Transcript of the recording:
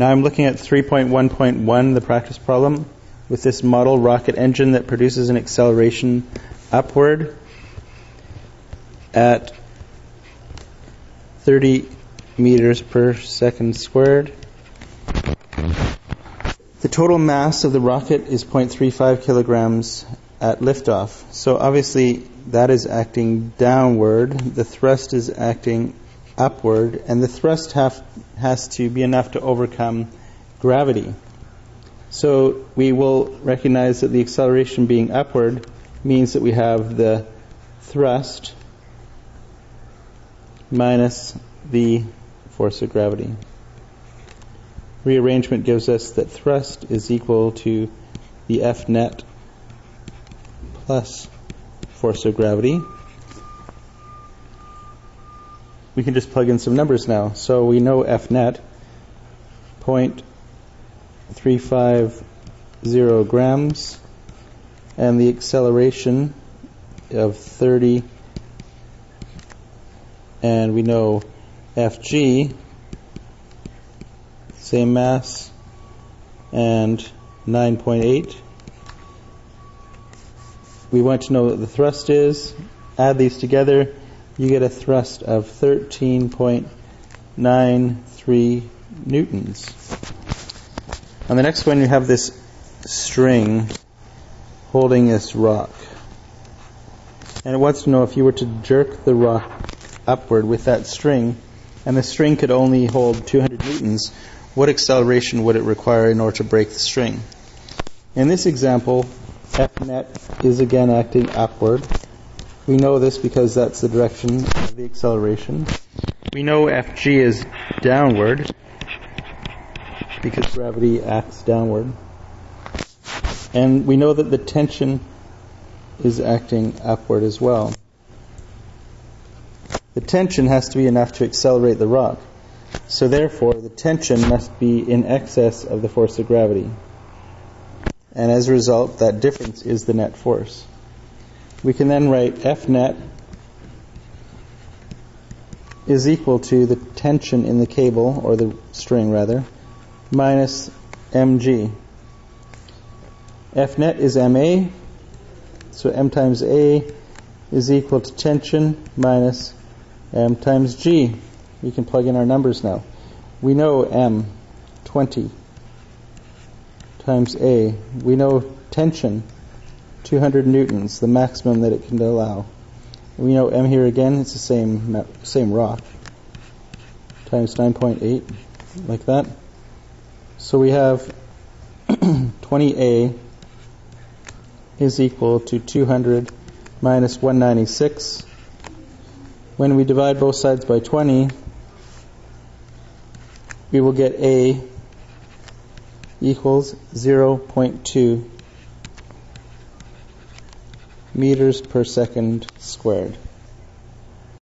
Now I'm looking at 3.1.1, the practice problem, with this model rocket engine that produces an acceleration upward at 30 meters per second squared. The total mass of the rocket is 0.35 kilograms at liftoff. So obviously that is acting downward, the thrust is acting upward, and the thrust has to be enough to overcome gravity. So we will recognize that the acceleration being upward means that we have the thrust minus the force of gravity. Rearrangement gives us that thrust is equal to the F net plus force of gravity. We can just plug in some numbers now. So we know F net, 0.350 grams, and the acceleration of 30, and we know Fg, same mass, and 9.8. We want to know what the thrust is. Add these together, you get a thrust of 13.93 newtons. On the next one, you have this string holding this rock. And it wants to know if you were to jerk the rock upward with that string, and the string could only hold 200 newtons, what acceleration would it require in order to break the string? In this example, F net is again acting upward. We know this because that's the direction of the acceleration. We know Fg is downward because gravity acts downward. And we know that the tension is acting upward as well. The tension has to be enough to accelerate the rock. So therefore, the tension must be in excess of the force of gravity. And as a result, that difference is the net force. We can then write F net is equal to the tension in the cable, or the string rather, minus mg. F net is ma, so m times a is equal to tension minus m times g. We can plug in our numbers now. We know m, 20, times a. We know tension, 200 newtons, the maximum that it can allow. We know m here again, it's the same rock, times 9.8, like that. So we have 20a is equal to 200 minus 196. When we divide both sides by 20, we will get a equals 0.2 meters per second squared.